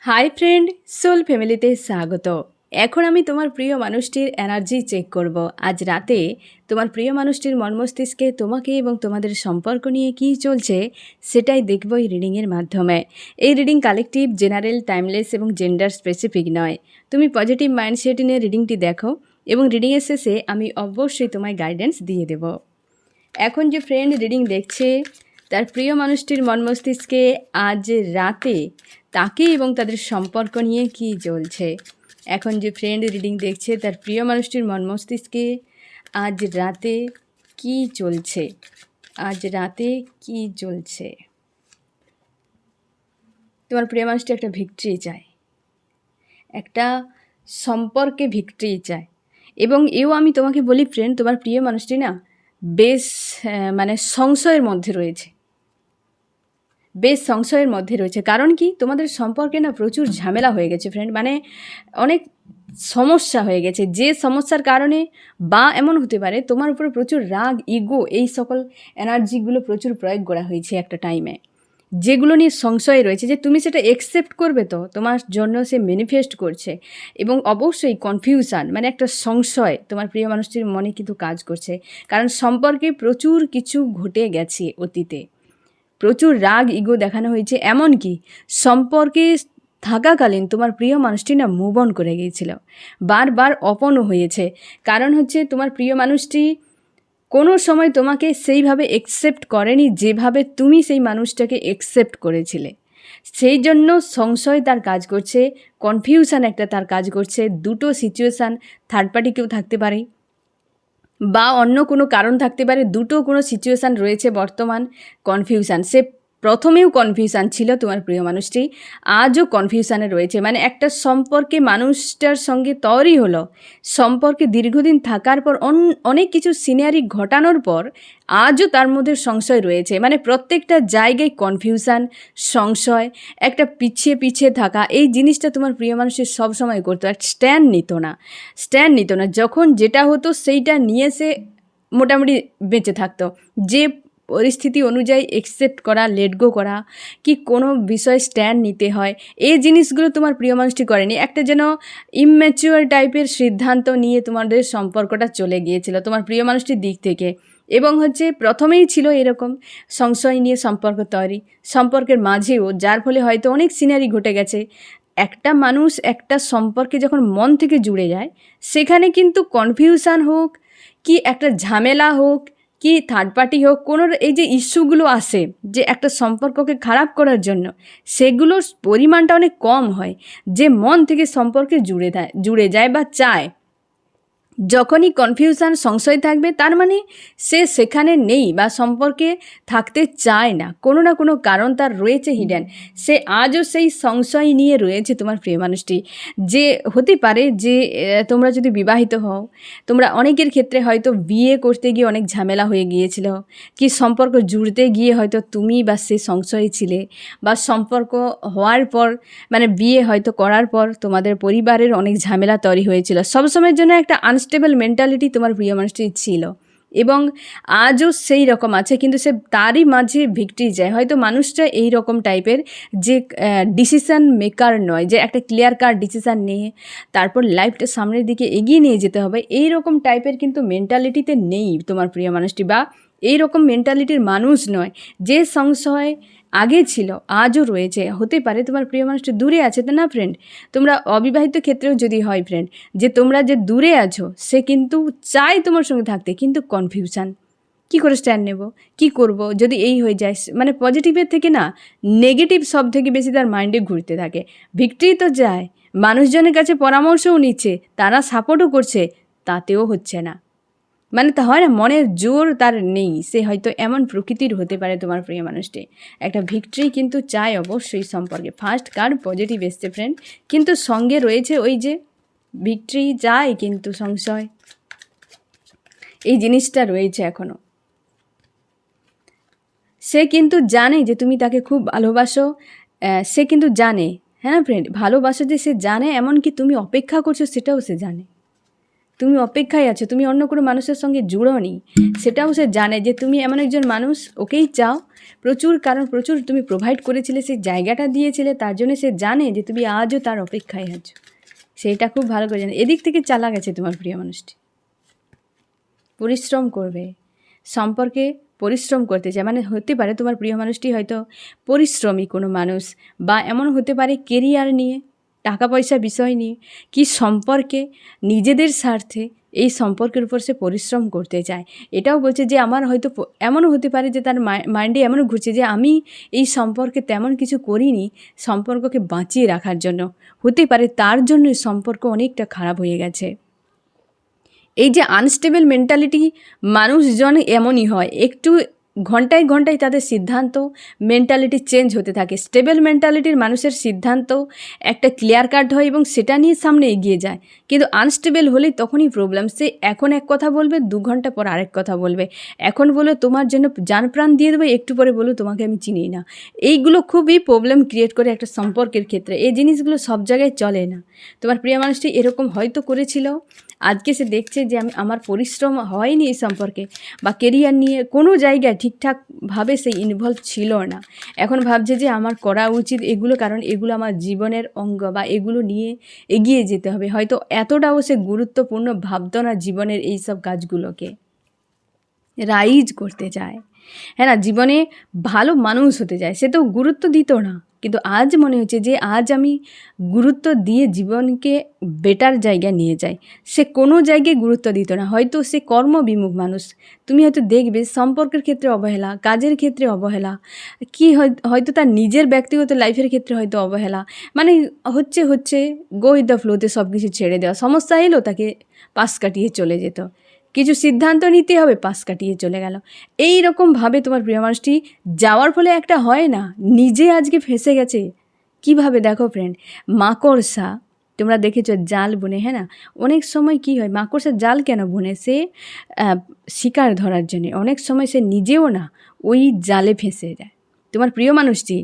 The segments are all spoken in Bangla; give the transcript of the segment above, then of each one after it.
হাই ফ্রেন্ড, সোল ফ্যামিলিতে স্বাগত। এখন আমি তোমার প্রিয় মানুষটির এনার্জি চেক করব। আজ রাতে তোমার প্রিয় মানুষটির মন মস্তিষ্কে তোমাকে এবং তোমাদের সম্পর্ক নিয়ে কী চলছে সেটাই দেখব এই রিডিংয়ের মাধ্যমে। এই রিডিং কালেকটিভ, জেনারেল, টাইমলেস এবং জেন্ডার স্পেসিফিক নয়। তুমি পজিটিভ মাইন্ডসেট নিয়ে রিডিংটি দেখো এবং রিডিংয়ের শেষে আমি অবশ্যই তোমায় গাইডেন্স দিয়ে দেব। এখন যে ফ্রেন্ড রিডিং দেখছে তার প্রিয় মানুষটির মন মস্তিষ্কে আজ রাতে তাকে এবং তাদের সম্পর্ক নিয়ে কী চলছে। এখন যে ফ্রেন্ড রিডিং দেখছে তার প্রিয় মানুষটির মন মস্তিষ্কে আজ রাতে কী চলছে, আজ রাতে কী চলছে। তোমার প্রিয় মানুষটি একটা ভিক্টরি চায়, একটা সম্পর্কে ভিক্টরি চায়। এবং আমি তোমাকে বলি ফ্রেন্ড, তোমার প্রিয় মানুষটি না বেশ সংশয়ের মধ্যে রয়েছে, সংশয়ের মধ্যে রয়েছে। কারণ কি, তোমাদের সম্পর্কে না প্রচুর ঝামেলা হয়ে গেছে ফ্রেন্ড, অনেক সমস্যা হয়ে গেছে। যে সমস্যার কারণে বা এমন হতে পারে তোমার উপরে প্রচুর রাগ, ইগো, এই সকল এনার্জিগুলো প্রচুর প্রয়োগ করা হয়েছে একটা টাইমে, যেগুলো নিয়ে সংশয় রয়েছে যে তুমি সেটা অ্যাকসেপ্ট করবে, তো তোমার জন্য সে ম্যানিফেস্ট করছে। এবং অবশ্যই কনফিউশন, একটা সংশয় তোমার প্রিয় মানুষটির মনে কিন্তু কাজ করছে। কারণ সম্পর্কে প্রচুর কিছু ঘটে গেছে অতীতে, প্রচুর রাগ, ইগো দেখানো হয়েছে। এমনকি সম্পর্কে থাকাকালীন তোমার প্রিয় মানুষটি না মুভ অন করে গিয়েছিল, বারবার অপনও হয়েছে। কারণ তোমার প্রিয় মানুষটি কোনো সময় তোমাকে সেইভাবে অ্যাকসেপ্ট করেনি যেভাবে তুমি সেই মানুষটাকে অ্যাকসেপ্ট করেছিলে। সেই জন্য সংশয় তার কাজ করছে, কনফিউশন একটা তার কাজ করছে। দুটো সিচুয়েশান, থার্ড পার্টি কেউ থাকতে পারে বা অন্য কোনো কারণ থাকতে পারে। দুটো কোনো সিচুয়েশান রয়েছে বর্তমান। কনফিউশান, সে প্রথমেও কনফিউশান ছিল তোমার প্রিয় মানুষটি, আজও কনফিউশানে রয়েছে। একটা সম্পর্কে মানুষটার সঙ্গে তৈরি হলো, সম্পর্কে দীর্ঘদিন থাকার পর অনেক কিছু সিনারি ঘটানোর পর আজও তার মধ্যে সংশয় রয়েছে। প্রত্যেকটা জায়গায় কনফিউশান, সংশয়, একটা পিছিয়ে পিছিয়ে থাকা। এই জিনিসটা তোমার প্রিয় মানুষের সবসময় করতো, এক স্ট্যান্ড নিত না। যখন যেটা হতো সেইটা নিয়ে সে মোটামুটি বেঁচে থাকতো। যে পরিস্থিতি অনুযায়ী অ্যাকসেপ্ট করা, লেট গো করা, কি কোনো বিষয় স্ট্যান্ড নিতে হয়, এই জিনিসগুলো তোমার প্রিয় মানুষটি করেনি। একটা যেন ইম্যাচিওর টাইপের সিদ্ধান্ত নিয়ে তোমাদের সম্পর্কটা চলে গিয়েছিল তোমার প্রিয় মানুষটির দিক থেকে। এবং প্রথমেই ছিল এরকম সংশয় নিয়ে সম্পর্ক তৈরি, সম্পর্কের মাঝেও, যার ফলে হয়তো অনেক সিনারি ঘটে গেছে। একটা মানুষ একটা সম্পর্কে যখন মন থেকে জুড়ে যায়, সেখানে কিন্তু কনফিউশান হোক, কি একটা ঝামেলা হোক, কি থার্ড পার্টি হোক, কোনো এই যে ইস্যুগুলো আসে যে একটা সম্পর্ককে খারাপ করার জন্য, সেগুলোর পরিমাণটা অনেক কম হয় যে মন থেকে সম্পর্কে জুড়ে যায় বা চায়। যখনই কনফিউশন, সংশয় থাকবে, তার সে সেখানে নেই বা সম্পর্কে থাকতে চায় না। কোনো না কোনো কারণ তার রয়েছে হিডেন। সে আজও সেই সংশয় নিয়ে রয়েছে তোমার প্রিয় মানুষটি। যে হতে পারে যে তোমরা যদি বিবাহিত হও, তোমরা অনেকের ক্ষেত্রে হয়তো বিয়ে করতে গিয়ে অনেক ঝামেলা হয়ে গিয়েছিল, কি সম্পর্ক জুড়তে গিয়ে হয়তো তুমি বা সে সংশয়ে ছিলে, বা সম্পর্ক হওয়ার পর বিয়ে হয়তো করার পর তোমাদের পরিবারের অনেক ঝামেলা তৈরি হয়েছিল। সবসময়ের জন্য একটা আনস্টেবল মেন্টালিটি তোমার প্রিয় মানুষটির ছিল এবং আজও সেই রকম আছে। কিন্তু সে তারই মাঝে ভিক্টরি যায়। হয়তো মানুষটা এই রকম টাইপের যে ডিসিশান মেকার নয়, যে একটা ক্লিয়ার কাট ডিসিশান নিয়ে তারপর লাইফটা সামনের দিকে এগিয়ে নিয়ে যেতে হবে, এই রকম টাইপের কিন্তু মেন্টালিটিতে নেই তোমার প্রিয় মানুষটি, বা এই রকম মেন্টালিটির মানুষ নয়। যে সংশয় আগে ছিল আজও রয়েছে। হতে পারে তোমার প্রিয় মানুষটি দূরে আছে, তা না ফ্রেন্ড? তোমরা অবিবাহিত ক্ষেত্রেও যদি হয় ফ্রেন্ড, যে তোমরা যে দূরে আছো, সে কিন্তু চায় তোমার সঙ্গে থাকতে, কিন্তু কনফিউশান, কী করে স্ট্যান্ড নেব, কী করব যদি এই হয়ে যায়। পজিটিভের থেকে না নেগেটিভ সব থেকে বেশি তার মাইন্ডে ঘুরতে থাকে। ভিক্টরি তো যায়, মানুষজনের কাছে পরামর্শও নিচ্ছে, তারা সাপোর্টও করছে, তাতেও হচ্ছে না। তা হয় না, মনের জোর তার নেই। সে হয়তো এমন প্রকৃতির হতে পারে তোমার প্রিয় মানুষটি। একটা ভিক্টরি কিন্তু চায় অবশ্যই সম্পর্কে। ফার্স্ট কার্ড পজিটিভ এসছে ফ্রেন্ড, কিন্তু সঙ্গে রয়েছে ওই যে ভিক্টরি চায় কিন্তু সংশয়, এই জিনিসটা রয়েছে এখনও। সে কিন্তু জানে যে তুমি তাকে খুব ভালোবাসো, সে কিন্তু জানে, হ্যাঁ না ফ্রেন্ড, ভালোবাসো যে সে জানে, এমনকি তুমি অপেক্ষা করছো সেটাও সে জানে। তুমি অপেক্ষায় আছো, তুমি অন্য কোনো মানুষের সঙ্গে জুড়োনি, সেটাও সে জানে যে তুমি এমন একজন মানুষ, ওকেই চাও প্রচুর, কারণ প্রচুর তুমি প্রোভাইড করেছিলে, সেই জায়গাটা দিয়েছিলে, তার জন্য সে জানে যে তুমি আজও তার অপেক্ষায় আছো। সেইটা খুব ভালো করে জানে। এদিক থেকে চালা গেছে তোমার প্রিয় মানুষটি, পরিশ্রম করবে, সম্পর্কে পরিশ্রম করতে চায়। মানে হতে পারে তোমার প্রিয় মানুষটি হয়তো পরিশ্রমী কোনো মানুষ, বা এমন হতে পারে কেরিয়ার নিয়ে, টাকা পয়সা বিষয় নিয়ে, কি সম্পর্কে নিজেদের স্বার্থে এই সম্পর্কের উপর সে পরিশ্রম করতে চায়। এটাও বলছে যে আমার হয়তো এমনও হতে পারে যে তার মাইন্ডে এমনও ঘুরছে যে আমি এই সম্পর্কে তেমন কিছু করিনি সম্পর্ককে বাঁচিয়ে রাখার জন্য, হতে পারে তার জন্য সম্পর্ক অনেকটা খারাপ হয়ে গেছে। এই যে আনস্টেবল মেন্টালিটি মানুষজন এমনই হয়, একটু ঘন্টায় ঘন্টায় তাদের সিদ্ধান্ত মেন্টালিটি চেঞ্জ হতে থাকে। স্টেবল মেন্টালিটির মানুষের সিদ্ধান্ত একটা ক্লিয়ার কাট হয় এবং সেটা নিয়ে সামনে এগিয়ে যায়, কিন্তু আনস্টেবল হলেই তখনই প্রবলেম। সে এখন এক কথা বলবে, 2 ঘন্টা পর আরেক কথা বলবে। এখন বলো তোমার জন্য জান প্রাণ দিয়ে দেবে, একটু পরে বলো তোমাকে আমি চিনি না। এইগুলো খুবই প্রবলেম ক্রিয়েট করে একটা সম্পর্কের ক্ষেত্রে। এই জিনিসগুলো সব জায়গায় চলে না। তোমার প্রিয় মানুষটি এরকম হয়তো করেছিল, আজকে সে দেখছে যে আমার পরিশ্রম হয়নি এই সম্পর্কে, বা কেরিয়ার নিয়ে কোনো জায়গায় ঠিকঠাকভাবে সে ইনভলভ ছিল না। এখন ভাবছে যে আমার করা উচিত এগুলো, কারণ এগুলো আমার জীবনের অঙ্গ, বা এগুলো নিয়ে এগিয়ে যেতে হবে। হয়তো এতটাও সে গুরুত্বপূর্ণ ভাবতো না জীবনের এই সব কাজগুলোকে, রাইজ করতে চায়, হ্যাঁ না, জীবনে ভালো মানুষ হতে চায়। সে তো গুরুত্ব দিত না, কিন্তু আজ মনে হচ্ছে যে আজ আমি গুরুত্ব দিয়ে জীবনকে বেটার জায়গায় নিয়ে যাই। সে কোনো জায়গায় গুরুত্ব দিত না। হয়তো সে কর্মবিমুখ মানুষ, তুমি হয়তো দেখবে সম্পর্কের ক্ষেত্রে অবহেলা, কাজের ক্ষেত্রে অবহেলা, কি হয়তো তার নিজের ব্যক্তিগত লাইফের ক্ষেত্রে হয়তো অবহেলা, মানে হচ্ছে গো উইথ দ্য ফ্লোতে সব কিছু ছেড়ে দেওয়া। সমস্যা এলো তাকে পাশ কাটিয়ে চলে যেত, কিছু সিদ্ধান্ত নিতে হবে, পাশ কাটিয়ে চলে গেল। এই রকমভাবে তোমার প্রিয় মানুষটি যাওয়ার ফলে একটা হয় না, নিজে আজকে ফেঁসে গেছে। কিভাবে দেখো ফ্রেন্ড, মাকড়সা তোমরা দেখেছো জাল বুনে, হ্যাঁ না, অনেক সময় কি হয়, মাকড়সা জাল কেন বুনে? সে শিকার ধরার জন্যে। অনেক সময় সে নিজেও না ওই জালে ফেঁসে যায়। তোমার প্রিয় মানুষটি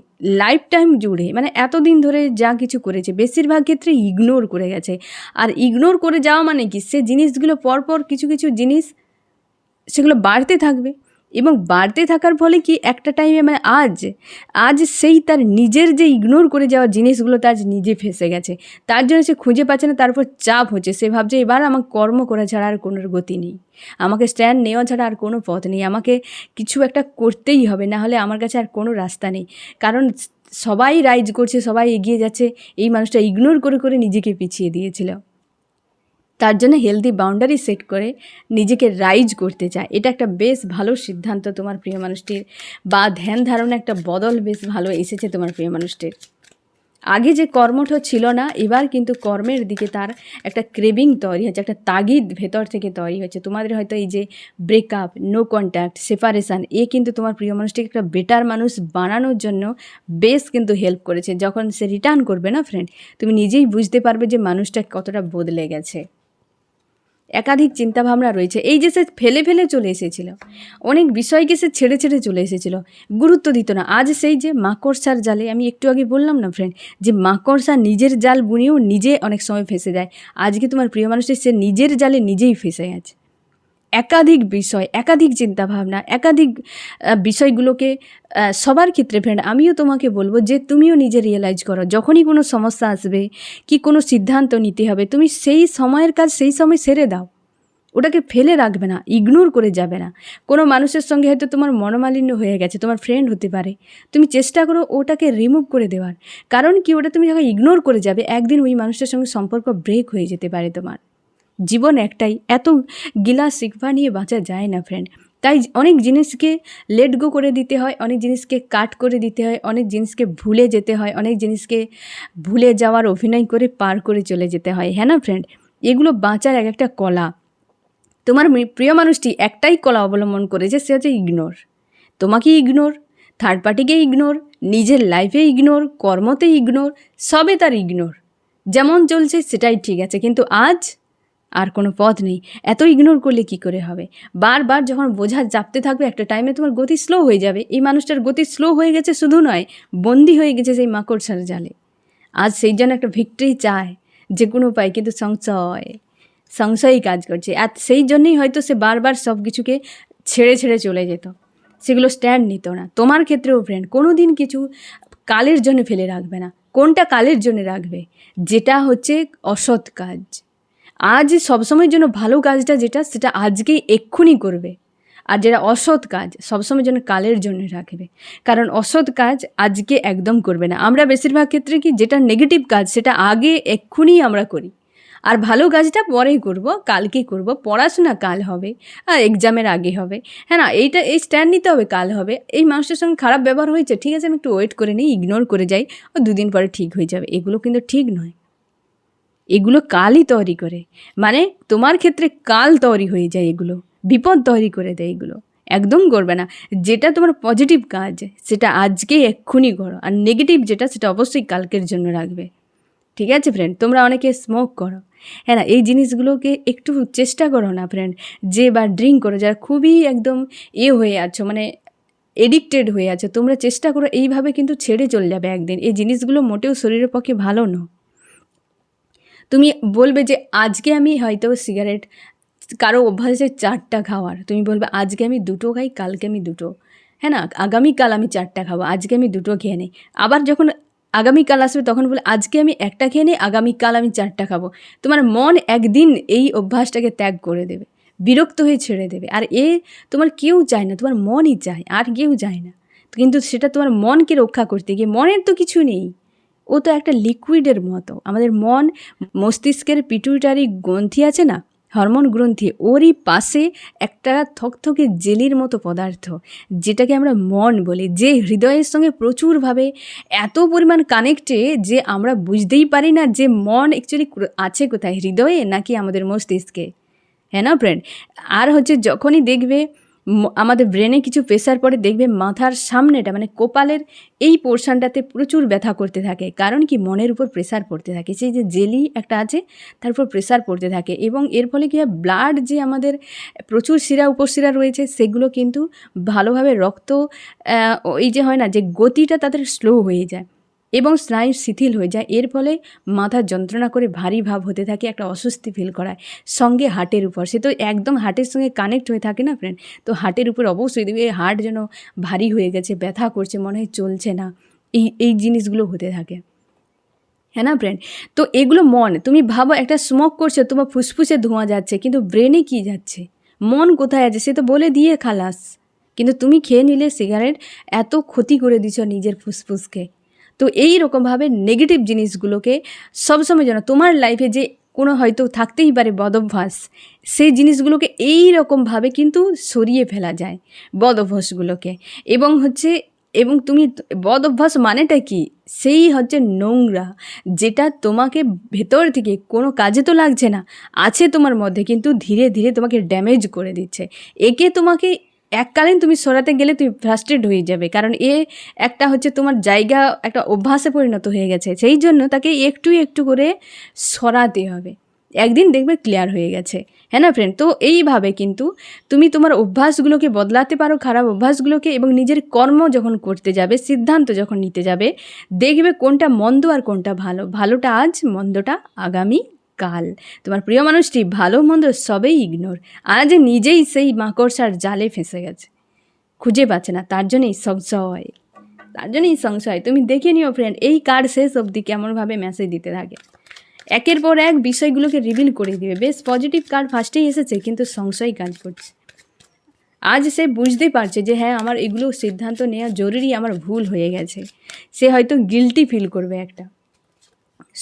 লাইফ টাইম জুড়ে, মানে এতদিন ধরে যা কিছু করেছে বেশিরভাগ ক্ষেত্রে ইগনোর করে গেছে। আর ইগনোর করে যাওয়া মানে কি, সে জিনিসগুলো পরপর কিছু কিছু জিনিস সেগুলো বাড়তে থাকবে, এবং বাড়তে থাকার ফলে কি একটা টাইমে, মানে আজ সেই তার নিজের যে ইগনোর করে যাওয়া জিনিসগুলো তার নিজে ফেঁসে গেছে। তার জন্য সে খুঁজে পাচ্ছে না, তারপর চাপ হচ্ছে। সে ভাবছে এবার আমার কর্ম করা ছাড়া আর কোনো গতি নেই, আমাকে স্ট্যান্ড নেওয়া ছাড়া আর কোনো পথ নেই, আমাকে কিছু একটা করতেই হবে, না হলে আমার কাছে আর কোনো রাস্তা নেই। কারণ সবাই রাইজ করছে, সবাই এগিয়ে যাচ্ছে, এই মানুষটা ইগনোর করে করে নিজেকে পিছিয়ে দিয়েছিল। তার জন্য হেলদি বাউন্ডারি সেট করে নিজেকে রাইজ করতে চায়। এটা একটা বেশ ভালো সিদ্ধান্ত তোমার প্রিয় মানুষটির, বা ধ্যান ধারণা একটা বদল বেশ ভালো এসেছে তোমার প্রিয় মানুষটির। আগে যে কর্মঠ ছিল না, এবার কিন্তু কর্মের দিকে তার একটা ক্রেভিং তৈরি হচ্ছে, একটা তাগিদ ভেতর থেকে তৈরি হচ্ছে। তোমাদের হয়তো এই যে ব্রেকআপ, নো কন্ট্যাক্ট, সেপারেশান, কিন্তু তোমার প্রিয় মানুষটিকে একটা বেটার মানুষ বানানোর জন্য বেশ কিন্তু হেল্প করেছে। যখন সে রিটার্ন করবে না ফ্রেন্ড, তুমি নিজেই বুঝতে পারবে যে মানুষটা কতটা বদলে গেছে। একাধিক চিন্তাভাবনা রয়েছে। এই যে সে ফেলে ফেলে চলে এসেছিল, অনেক বিষয়কে সে ছেড়ে ছেড়ে চলে এসেছিল, গুরুত্ব দিত না। আজ সেই যে মাকড়সার জালে, আমি একটু আগে বললাম না ফ্রেন্ড, যে মাকড়সা নিজের জাল বুনেও নিজে অনেক সময় ফেঁসে যায়। আজকে তোমার প্রিয় মানুষটি সে নিজের জালে নিজেই ফেঁসে গেছে। একাধিক বিষয়, একাধিক চিন্তাভাবনা, একাধিক বিষয়গুলোকে সবার ক্ষেত্রে ফ্রেন্ড আমিও তোমাকে বলবো যে তুমিও নিজে রিয়েলাইজ করো। যখনই কোনো সমস্যা আসবে, কি কোনো সিদ্ধান্ত নিতে হবে, তুমি সেই সময়ের কাজ সেই সময় সেরে দাও, ওটাকে ফেলে রাখবে না, ইগনোর করে যাবে না। কোনো মানুষের সঙ্গে হয়তো তোমার মনোমালিন্য হয়ে গেছে, তোমার ফ্রেন্ড হতে পারে, তুমি চেষ্টা করো ওটাকে রিমুভ করে দেওয়ার। কারণ কি, ওটা তুমি যখন ইগনোর করে যাবে, একদিন ওই মানুষটার সঙ্গে সম্পর্ক ব্রেক হয়ে যেতে পারে। তোমার জীবন একটাই, এত গিলা শিকভা নিয়ে বাঁচা যায় না ফ্রেন্ড। তাই অনেক জিনিসকে লেট গো করে দিতে হয়, অনেক জিনিসকে কাট করে দিতে হয়, অনেক জিনিসকে ভুলে যেতে হয়, অনেক জিনিসকে ভুলে যাওয়ার অভিনয় করে পার করে চলে যেতে হয়, হ্যাঁ না ফ্রেন্ড? এগুলো বাঁচার এক একটা কলা। তোমার প্রিয় মানুষটি একটাই কলা অবলম্বন করেছে, সে হচ্ছে ইগনোর। তোমাকে ইগনোর, থার্ড পার্টিকে ইগনোর, নিজের লাইফে ইগনোর, কর্মতে ইগনোর, সবে তার ইগনোর। যেমন চলছে সেটাই ঠিক আছে, কিন্তু আজ আর কোনো পথ নেই। এত ইগনোর করলে কি করে হবে? বারবার যখন বোঝা চাপতে থাকবে, একটা টাইমে তোমার গতি স্লো হয়ে যাবে। এই মানুষটার গতি স্লো হয়ে গেছে, শুধু নয়, বন্দি হয়ে গেছে সেই মাকড়সার জালে। আজ সেই জন্য একটা ভিক্টরি চায় যে কোনো উপায়, কিন্তু সংশয়, সংশয়ই কাজ করছে। আর সেই জন্যই হয়তো সে বারবার সব কিছুকে ছেড়ে ছেড়ে চলে যেত, সেগুলো স্ট্যান্ড নিত না। তোমার ক্ষেত্রেও ফ্রেন্ড কোনো দিন কিছু কালের জন্য ফেলে রাখবে না। কোনটা কালের জন্য রাখবে? যেটা হচ্ছে অসৎ কাজ। আজ সবসময়ের জন্য ভালো কাজটা যেটা, সেটা আজকেই এক্ষুনি করবে। আর যেটা অসৎ কাজ সবসময় যেন কালের জন্য রাখবে, কারণ অসৎ কাজ আজকে একদম করবে না। আমরা বেশিরভাগ ক্ষেত্রে কি, যেটা নেগেটিভ কাজ সেটা আগে এক্ষুনি আমরা করি, আর ভালো কাজটা পরেই করব, কালকে করব, পড়াশোনা কাল হবে, আর এক্সামের আগে হবে। হ্যাঁ না, এই স্ট্যান্ড নিতে হবে, কাল হবে। এই মানুষটার সঙ্গে খারাপ ব্যবহার হয়েছে, ঠিক আছে আমি একটু ওয়েট করে নিই, ইগনোর করে যাই, ও 2 দিন পরে ঠিক হয়ে যাবে। এগুলো কিন্তু ঠিক নয়, এগুলো কালই তৈরি করে, মানে তোমার ক্ষেত্রে কাল তৈরি হয়ে যায়, এগুলো বিপদ তৈরি করে দেয়। এগুলো একদম করবে না। যেটা তোমার পজিটিভ কাজ সেটা আজকে এক্ষুনি করো, আর নেগেটিভ যেটা সেটা অবশ্যই কালকের জন্য রাখবে। ঠিক আছে ফ্রেন্ড? তোমরা অনেকে স্মোক করো, হ্যাঁ না, এই জিনিসগুলোকে একটু চেষ্টা করো না ফ্রেন্ড। যে বা ড্রিঙ্ক করো, যারা খুবই একদম হয়ে আছো, মানে এডিক্টেড হয়ে আছো, তোমরা চেষ্টা করো এইভাবে, কিন্তু ছেড়ে চলে যাবে একদিন। এই জিনিসগুলো মোটেও শরীরের পক্ষে ভালো নয়। তুমি বলবে যে আজকে আমি হয়তো সিগারেট, কারো অভ্যাস আছে 4টা খাওয়ার, তুমি বলবে আজকে আমি 2টো খাই, কালকে আমি 2টো, হ্যাঁ না, আগামীকাল আমি 4টা খাবো, আজকে আমি 2টো খেয়ে নিই। আবার যখন আগামীকাল আসবে তখন বলে আজকে আমি 1টা খেয়ে নিই, আগামীকাল আমি 4টা খাবো। তোমার মন একদিন এই অভ্যাসটাকে ত্যাগ করে দেবে, বিরক্ত হয়ে ছেড়ে দেবে। আর তোমার কেউ চায় না, তোমার মনই চায়, আর কেউ চায় না। কিন্তু সেটা তোমার মনকে রক্ষা করতে গিয়ে, মনের তো কিছু নেই, ও তো একটা লিকুইডের মতো। আমাদের মন, মস্তিষ্কের পিটুইটারি গ্রন্থি আছে না, হরমোন গ্রন্থি, ওরই পাশে একটা থকথকে জেলির মতো পদার্থ, যেটাকে আমরা মন বলি, যে হৃদয়ের সঙ্গে প্রচুরভাবে এত পরিমাণ কানেক্টে যে আমরা বুঝতেই পারি না যে মন অ্যাকচুয়ালি আছে কোথায়, হৃদয়ে নাকি আমাদের মস্তিষ্কে। হ্যাঁ না ফ্রেন্ড? আর হচ্ছে যখনই দেখবে আমাদের ব্রেনে কিছু প্রেশার পড়ে, দেখবে মাথার সামনেটা মানে কপালের এই পোর্শনটাতে প্রচুর ব্যথা করতে থাকে। কারণ কি, মনের উপর প্রেশার পড়তে থাকে, সেই যে জেলি একটা আছে তার উপর প্রেশার পড়তে থাকে। এবং এর ফলে কি হয়, ব্লাড যে আমাদের প্রচুর শিরা উপশিরা রয়েছে, সেগুলো কিন্তু ভালোভাবে রক্ত এই যে হয় না, যে গতিটা তাদের স্লো হয়ে যায় এবং স্নায়ু শিথিল হয়ে যায়। এর ফলে মাথা যন্ত্রণা করে ভারী ভাব হতে থাকে, একটা অস্বস্তি ফিল করায়। সঙ্গে হার্টের উপর, সে তো একদম হার্টের সঙ্গে কানেক্ট হয়ে থাকে না ফ্রেন্ড, তো হার্টের উপর অবশ্যই দেখবে হার্ট যেন ভারী হয়ে গেছে, ব্যথা করছে, মনে হয় চলছে না, এই জিনিসগুলো হতে থাকে। হ্যাঁ না ফ্রেন্ড? তো এগুলো মন, তুমি ভাবো একটা স্মোক করছে, তোমার ফুসফুসে ধোঁয়া যাচ্ছে, কিন্তু ব্রেনে কি যাচ্ছে, মন কোথায় আছে, সে তো বলে দিয়ে খালাস। কিন্তু তুমি খেয়ে নিলে সিগারেট, এত ক্ষতি করে দিছ নিজের ফুসফুসকে। তো এই রকমভাবে নেগেটিভ জিনিসগুলোকে সবসময় যেন তোমার লাইফে, যে কোনো হয়তো থাকতেই পারে বদভ্যাস, সেই জিনিসগুলোকে এই রকমভাবে কিন্তু সরিয়ে ফেলা যায়, বদভ্যাসগুলোকে। এবং তুমি বদ অভ্যাস মানেটা কি, সেই হচ্ছে নোংরা, যেটা তোমাকে ভেতর থেকে কোনো কাজে তো লাগছে না, আছে তোমার মধ্যে, কিন্তু ধীরে ধীরে তোমাকে ড্যামেজ করে দিচ্ছে। একে তোমাকে এককালীন তুমি সরাতে গেলে তুমি ফ্রাস্ট্রেট হয়ে যাবে, কারণ একটা হচ্ছে তোমার জায়গা, একটা অভ্যাসে পরিণত হয়ে গেছে। সেই জন্য তাকে একটু একটু করে সরাতে হবে, একদিন দেখবে ক্লিয়ার হয়ে গেছে। হ্যাঁ না ফ্রেন্ড? তো এইভাবে কিন্তু তুমি তোমার অভ্যাসগুলোকে বদলাতে পারো, খারাপ অভ্যাসগুলোকে, এবং নিজের কর্ম যখন করতে যাবে, সিদ্ধান্ত যখন নিতে যাবে, দেখবে কোনটা মন্দ আর কোনটা ভালো। ভালোটা আজ, মন্দটা আগামী কাল। তোমার প্রিয় মানুষটি ভালো মন্দ সবেই ইগনোর, আজ নিজেই সেই মাকড়সার জালে ফেঁসে গেছে, খুঁজে পাচ্ছে না, তার জন্যই সংশয়। তুমি দেখে নিও ফ্রেন্ড, এই কার্ড শেষ অবধি কেমনভাবে মেসেজ দিতে থাকে, একের পর এক বিষয়গুলোকে রিভিল করে দিবে। বেশ পজিটিভ কার্ড ফার্স্টেই এসেছে, কিন্তু সংশয় কাজ করছে। আজ সে বুঝতেই পারছে যে হ্যাঁ, আমার এগুলো সিদ্ধান্ত নেওয়া জরুরি, আমার ভুল হয়ে গেছে। সে হয়তো গিল্টি ফিল করবে, একটা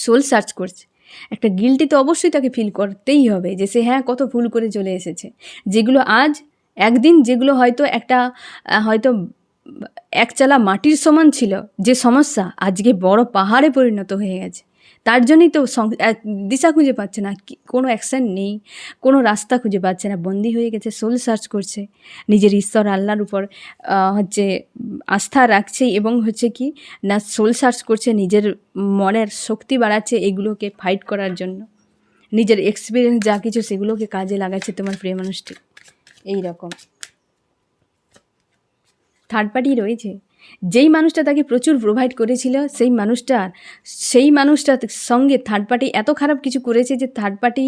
সোল সার্চ করছে, একটা গিল্টি তো অবশ্যই তাকে ফিল করতেই হবে, যে সে হ্যাঁ কত ভুল করে চলে এসেছে। যেগুলো আজ একদিন, যেগুলো হয়তো হয়তো একচালা মাটির সমান ছিল, যে সমস্যা আজকে বড় পাহাড়ে পরিণত হয়ে গেছে। তার জন্যই তো দিশা খুঁজে পাচ্ছে না, কোনো অ্যাকশান নেই, কোনো রাস্তা খুঁজে পাচ্ছে না, বন্দি হয়ে গেছে, সোল সার্চ করছে, নিজের ঈশ্বর আল্লাহর উপর আস্থা রাখছে, এবং হচ্ছে কি না, সোল সার্চ করছে, নিজের মনের শক্তি বাড়াচ্ছে এগুলোকে ফাইট করার জন্য, নিজের এক্সপিরিয়েন্স যা কিছু সেগুলোকে কাজে লাগাচ্ছে তোমার প্রিয় মানুষটি। এই রকম থার্ড পার্টি রয়েছে, যেই মানুষটা তাকে প্রচুর প্রোভাইড করেছিল সেই মানুষটার সঙ্গে থার্ড পার্টি এত খারাপ কিছু করেছে যে থার্ড পার্টি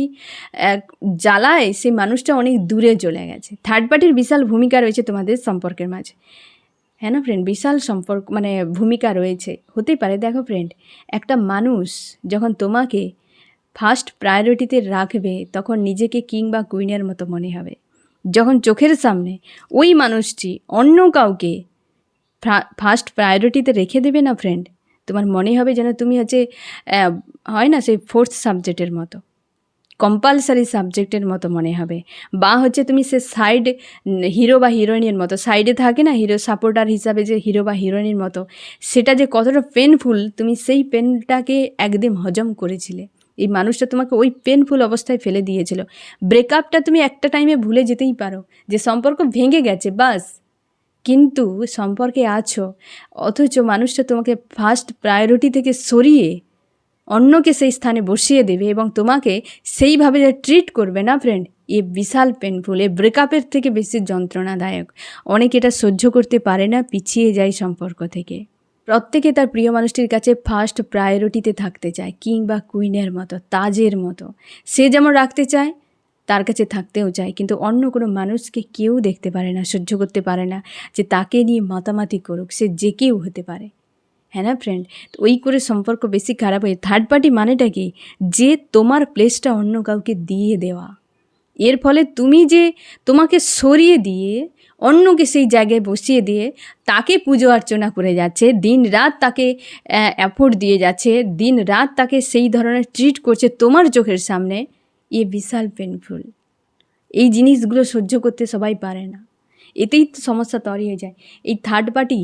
জ্বালায় সেই মানুষটা অনেক দূরে চলে গেছে। থার্ড পার্টির বিশাল ভূমিকা রয়েছে তোমাদের সম্পর্কের মাঝে, হ্যাঁ না ফ্রেন্ড? বিশাল সম্পর্ক মানে ভূমিকা রয়েছে। হতে পারে দেখো ফ্রেন্ড, একটা মানুষ যখন তোমাকে ফার্স্ট প্রায়োরিটিতে রাখবে তখন নিজেকে কিং বা কুইনের মতো মনে হবে। যখন চোখের সামনে ওই মানুষটি অন্য কাউকে ফার্স্ট প্রায়োরিটিতে রেখে দেবে না ফ্রেন্ড, তোমার মনে হবে যেন তুমি হয় না সেই ফোর্থ সাবজেক্টের মতো, কম্পালসারি সাবজেক্টের মতো মনে হবে। বা তুমি সে সাইড হিরো বা হিরোইনের মতো, সাইডে থাকে না হিরো সাপোর্টার হিসাবে যে হিরো বা হিরোইনের মতো, সেটা যে কতটা পেনফুল তুমি সেই পেনটাকে একদম হজম করেছিলে। এই মানুষটা তোমাকে ওই পেনফুল অবস্থায় ফেলে দিয়েছিল। ব্রেকআপটা তুমি একটা টাইমে ভুলে যেতেই পারো যে সম্পর্ক ভেঙে গেছে বাস, কিন্তু সম্পর্কে আছো, অথচ মানুষটা তোমাকে ফার্স্ট প্রায়োরিটি থেকে সরিয়ে অন্যকে সেই স্থানে বসিয়ে দেবে এবং তোমাকে সেইভাবে ট্রিট করবে না ফ্রেন্ড, এ বিশাল পেনফুল। এ ব্রেকআপের থেকে বেশি যন্ত্রণাদায়ক। অনেকে এটা সহ্য করতে পারে না, পিছিয়ে যায় সম্পর্ক থেকে। প্রত্যেকে তার প্রিয় মানুষটির কাছে ফার্স্ট প্রায়োরিটিতে থাকতে চায়, কিং বা কুইনের মতো, তাজের মতো। সে যেমন রাখতে চায় তার কাছে থাকতেও চায়, কিন্তু অন্য কোনো মানুষকে কেউ দেখতে পারে না, সহ্য করতে পারে না যে তাকে নিয়ে মাতামাতি করুক, সে যে কেউ হতে পারে, হ্যাঁ না ফ্রেন্ড? তো ওই করে সম্পর্ক বেশি খারাপ হয়। থার্ড পার্টি মানেটা কি? যে তোমার প্লেসটা অন্য কাউকে দিয়ে দেওয়া। এর ফলে তুমি যে তোমাকে সরিয়ে দিয়ে অন্যকে সেই জায়গায় বসিয়ে দিয়ে তাকে পুজো অর্চনা করে যাচ্ছে, দিন রাত তাকে এফোর্ট দিয়ে যাচ্ছে, দিন রাত তাকে সেই ধরনের ট্রিট করছে তোমার চোখের সামনে, এ বিশাল পেনফুল। এই জিনিসগুলো সহ্য করতে সবাই পারে না, এতেই তো সমস্যা তৈরি হয়ে যায়। এই থার্ড পার্টি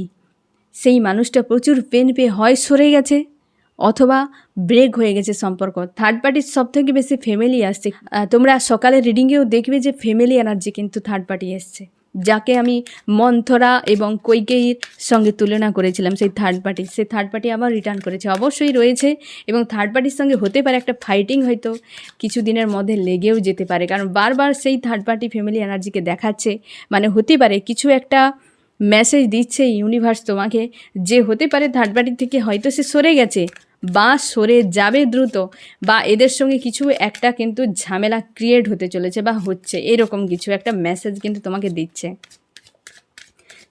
সেই মানুষটা প্রচুর পেন পেয়ে হয় সরে গেছে অথবা ব্রেক হয়ে গেছে সম্পর্ক। থার্ড পার্টির সবথেকে বেশি ফ্যামিলি আসছে। তোমরা সকালের রিডিংয়েও দেখবে যে ফ্যামিলি এনার্জি কিন্তু থার্ড পার্টি এসছে, যাকে আমি মন্থরা এবং কৈকেয়ীর সঙ্গে তুলনা করেছিলাম। সেই থার্ড পার্টি আবার রিটার্ন করেছে, অবশ্যই রয়েছে। এবং থার্ড পার্টির সঙ্গে হতে পারে একটা ফাইটিং, হয়তো কিছু দিনের মধ্যে লেগেও যেতে পারে, কারণ বারবার সেই থার্ড পার্টি ফ্যামিলি এনার্জিকে দেখাচ্ছে। মানে হতে পারে কিছু একটা মেসেজ দিচ্ছে ইউনিভার্স তোমাকে, যে হতে পারে থার্ড পার্টি থেকে হয়তো সে সরে গেছে বা সরে যাবে দ্রুত, বা এদের সঙ্গে কিছু একটা কিন্তু ঝামেলা ক্রিয়েট হতে চলেছে বা হচ্ছে, এরকম কিছু একটা মেসেজ কিন্তু তোমাকে দিচ্ছে।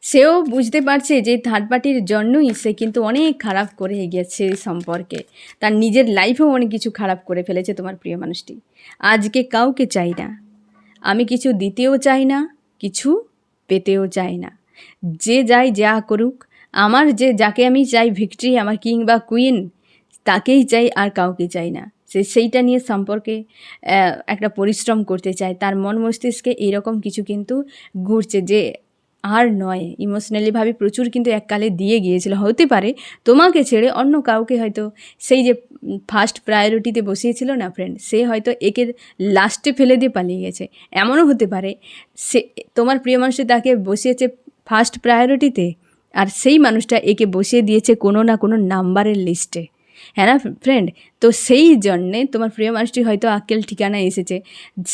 সেও বুঝতে পারছে যে থার্ড পার্টির জন্যই সে কিন্তু অনেক খারাপ করে গিয়েছে সম্পর্কে, তার নিজের লাইফেও অনেক কিছু খারাপ করে ফেলেছে তোমার প্রিয় মানুষটি। আজকে কাউকে চাই না, আমি কিছু দিতেও চাই না, কিছু পেতেও চাই না, যে যাই যা করুক, আমার যাকে আমি চাই ভিক্টরি, আমার কিং বা কুইন, তাকেই চাই, আর কাউকে চাই না। সেইটা নিয়ে সম্পর্কে একটা পরিশ্রম করতে চায়, তার মন মস্তিষ্কে এইরকম কিছু কিন্তু ঘুরছে যে আর নয়, ইমোশনালিভাবে প্রচুর কিন্তু এককালে দিয়ে গিয়েছিল। হতে পারে তোমাকে ছেড়ে অন্য কাউকে, হয়তো সেই যে ফার্স্ট প্রায়োরিটিতে বসিয়েছিল না ফ্রেন্ড, সে হয়তো একে লাস্টে ফেলে দিয়ে পালিয়ে গেছে। এমনও হতে পারে সে তোমার প্রিয় মানুষটি তাকে বসিয়েছে ফার্স্ট প্রায়োরিটিতে, আর সেই মানুষটা একে বসিয়ে দিয়েছে কোনো না কোনো নাম্বারের লিস্টে, হ্যাঁ না ফ্রেন্ড? তো সেই জন্যে তোমার প্রিয় মানুষটি হয়তো আক্কেল ঠিকানায় এসেছে।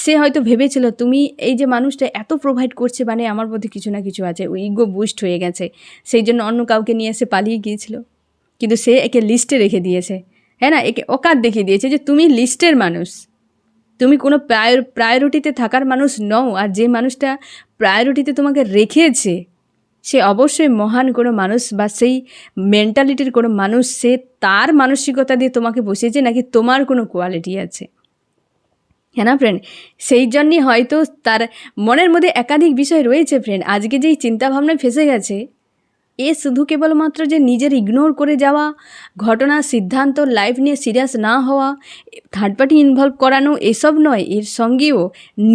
সে হয়তো ভেবেছিল তুমি এই যে মানুষটা এত প্রোভাইড করছে, মানে আমার মধ্যে কিছু না কিছু আছে, ওই ইগো বুস্ট হয়ে গেছে, সেই জন্য অন্য কাউকে নিয়ে এসে পালিয়ে গিয়েছিল। কিন্তু সে একে লিস্টে রেখে দিয়েছে, হ্যাঁ না, একে অকাত দেখিয়ে দিয়েছে যে তুমি লিস্টের মানুষ, তুমি কোনো প্রায়োরিটিতে থাকার মানুষ নও। আর যে মানুষটা প্রায়োরিটিতে তোমাকে রেখেছে সে অবশ্যই মহান কোনো মানুষ বা সেই মেন্টালিটির কোনো মানুষ। সে তার মানসিকতা দিয়ে তোমাকে বসিয়েছে, নাকি তোমার কোনো কোয়ালিটি আছে, হ্যাঁ না ফ্রেন্ড? সেই জন্যই হয়তো তার মনের মধ্যে একাধিক বিষয় রয়েছে ফ্রেন্ড। আজকে যেই চিন্তাভাবনায় ফেসে গেছে, এ শুধু কেবলমাত্র যে নিজের ইগনোর করে যাওয়া ঘটনা, সিদ্ধান্ত, লাইফ নিয়ে সিরিয়াস না হওয়া, থার্ড পার্টি ইনভলভ করানো, এসব নয়। এর সঙ্গেও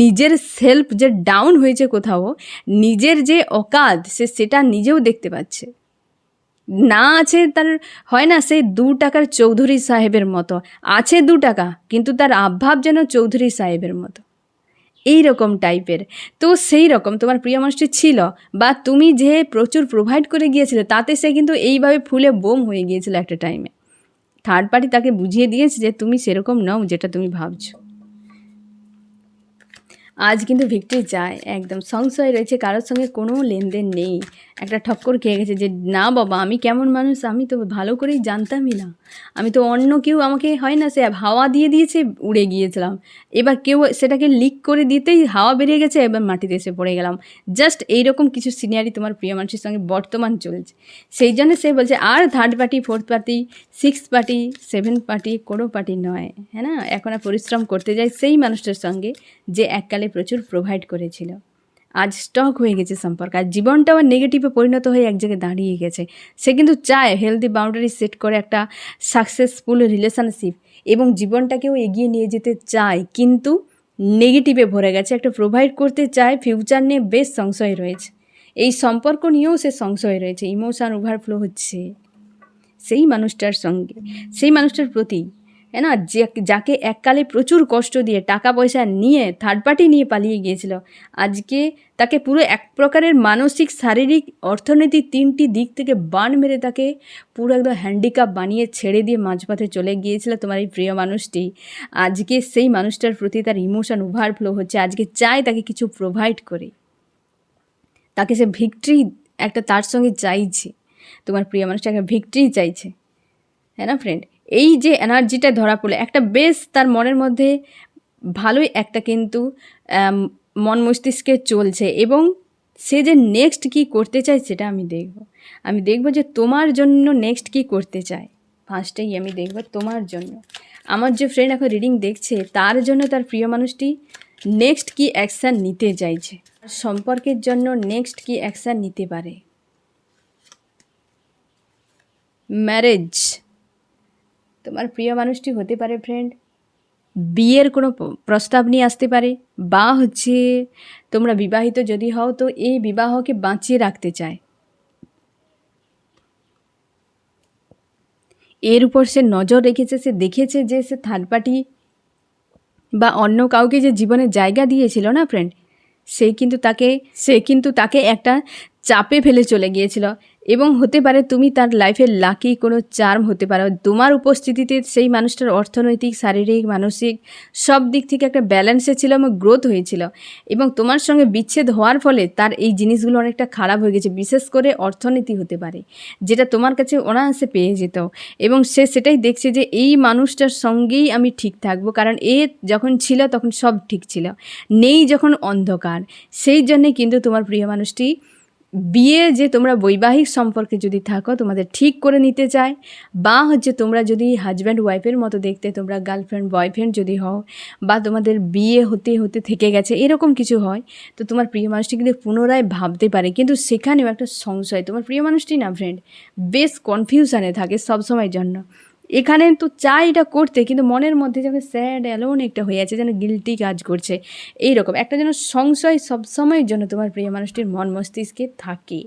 নিজের সেলফ যে ডাউন হয়েছে কোথাও, নিজের যে অকাদ সেটা নিজেও দেখতে পাচ্ছে না। আছে তার, হয় না সেই 2 টাকার চৌধুরী সাহেবের মতো, আছে 2 টাকা কিন্তু তার আভাব যেন চৌধুরী সাহেবের মতো, এই রকম টাইপের। তো সেই রকম তোমার প্রিয় মানুষটি ছিল, বা তুমি যে প্রচুর প্রোভাইড করে গিয়েছিলে তাতে সে কিন্তু এইভাবে ফুলে বোম হয়ে গিয়েছিল একটা টাইমে। থার্ড পার্টি তাকে বুঝিয়ে দিয়েছে যে তুমি সেরকম নও যেটা তুমি ভাবছো। আজ কিন্তু ভিক্টরি চায়, একদম সংশয় রয়েছে, কারোর সঙ্গে কোনো লেনদেন নেই। একটা ঠক্কর খেয়ে গেছে যে না বাবা, আমি কেমন মানুষ আমি তো ভালো করেই জানতামই না, আমি তো অন্য কেউ আমাকে হয় না সে হাওয়া দিয়ে দিয়েছে উড়ে গিয়েছিলাম, এবার কেউ সেটাকে লিক করে দিতেই হাওয়া বেরিয়ে গেছে, এবার মাটিতে এসে পড়ে গেলাম। জাস্ট এইরকম কিছু সিনারি তোমার প্রিয় মানুষের সঙ্গে বর্তমান চলছে। সেই জন্য সে বলছে আর third party, fourth party, six party, seven party কোনো পার্টি নয়, হ্যাঁ না? এখন আর পরিশ্রম করতে যায় সেই মানুষটার সঙ্গে যে এককালে প্রচুর প্রোভাইড করেছিল। আজ স্টক হয়ে গেছে সম্পর্ক, আর জীবনটাও নেগেটিভে পরিণত হয়ে এক জায়গায় দাঁড়িয়ে গেছে। সে কিন্তু চায় হেলদি বাউন্ডারি সেট করে একটা সাকসেসফুল রিলেশনশিপ এবং জীবনটাকেও এগিয়ে নিয়ে যেতে চায়, কিন্তু নেগেটিভে ভরে গেছে। একটা প্রোভাইড করতে চায়, ফিউচার নিয়ে বেশ সংশয় রয়েছে, এই সম্পর্ক নিয়েও সে সংশয় রয়েছে, ইমোশন ওভারফ্লো হচ্ছে সেই মানুষটার সঙ্গে, সেই মানুষটার প্রতি, হ্যাঁ না? যাকে এককালে প্রচুর কষ্ট দিয়ে টাকা পয়সা নিয়ে থার্ড পার্টি নিয়ে পালিয়ে গিয়েছিল, আজকে তাকে পুরো এক প্রকারের মানসিক, শারীরিক, অর্থনৈতিক তিনটি দিক থেকে বান মেরে তাকে পুরো একদম হ্যান্ডিক্যাপ বানিয়ে ছেড়ে দিয়ে মাঝপথে চলে গিয়েছিল তোমার এই প্রিয় মানুষটি। আজকে সেই মানুষটার প্রতি তার ইমোশন ওভারফ্লো হচ্ছে, আজকে চায় তাকে কিছু প্রোভাইড করে, তাকে সে ভিক্টরি একটা তার সঙ্গে চাইছে, তোমার প্রিয় মানুষটা একটা ভিক্টরি চাইছে, হ্যাঁ না ফ্রেন্ড? এই যে এনার্জিটা ধরা পড়লে একটা বেশ তার মনের মধ্যে ভালোই একটা কিন্তু মন মস্তিষ্কে চলছে, এবং সে যে নেক্সট কী করতে চায় সেটা আমি দেখব যে তোমার জন্য নেক্সট কী করতে চায়। ফার্স্টেই আমি দেখব তোমার জন্য। আমার যে ফ্রেন্ড এখন রিডিং দেখছে তার জন্য তার প্রিয় মানুষটি নেক্সট কী অ্যাকশান নিতে চাইছে, সম্পর্কের জন্য নেক্সট কী অ্যাকশান নিতে পারে। ম্যারেজ, তোমার প্রিয় মানুষটি হতে পারে ফ্রেন্ড বিয়ের কোনো প্রস্তাব নিয়ে আসতে পারে, বা হচ্ছে তোমরা বিবাহিত যদি হও তো এই বিবাহকে বাঁচিয়ে রাখতে চায়, এর উপর সে নজর রেখেছে। সে দেখেছে যে সে থার্ড পার্টি বা অন্য কাউকে যে জীবনে জায়গা দিয়েছিল না ফ্রেন্ড, সে কিন্তু তাকে একটা চাপে ফেলে চলে গিয়েছিল, এবং হতে পারে তুমি তার লাইফের লাকি কোনো চার্ম হতে পারো। তোমার উপস্থিতিতে সেই মানুষটার অর্থনৈতিক, শারীরিক, মানসিক সব দিক থেকে একটা ব্যালেন্সে ছিল এবং গ্রোথ হয়েছিল, এবং তোমার সঙ্গে বিচ্ছেদ হওয়ার ফলে তার এই জিনিসগুলো অনেকটা খারাপ হয়ে গেছে, বিশেষ করে অর্থনীতি হতে পারে, যেটা তোমার কাছে অনায়াসে পেয়ে যেত, এবং সে সেটাই দেখছে যে এই মানুষটার সঙ্গেই আমি ঠিক থাকবো, কারণ এ যখন ছিল তখন সব ঠিক ছিল, নেই যখন অন্ধকার। সেই জন্যে কিন্তু তোমার প্রিয় মানুষটি বিয়ে, যে তোমরা বৈবাহিক সম্পর্কে যদি থাকো তোমাদের ঠিক করে নিতে চায়, বা হচ্ছে তোমরা যদি হাজব্যান্ড ওয়াইফের মতো দেখতে, তোমরা গার্লফ্রেন্ড বয়ফ্রেন্ড যদি হও, বা তোমাদের বিয়ে হতে হতে থেকে গেছে এরকম কিছু হয়, তো তোমার প্রিয় মানুষটি কিন্তু পুনরায় ভাবতে পারে, কিন্তু সেখানেও একটা সংশয়। তোমার প্রিয় মানুষটি না ফ্রেন্ড বেশ কনফিউশনে থাকে সবসময়ের জন্য, এখানে তো চাই এটা করতে, কিন্তু মনের মধ্যে যখন স্যাড অ্যালোন একটা হয়ে আছে, যেন গিল্টি কাজ করছে, এইরকম একটা যেন সংশয় সবসময়ের জন্য তোমার প্রিয় মানুষটির মন মস্তিষ্কে থাকে।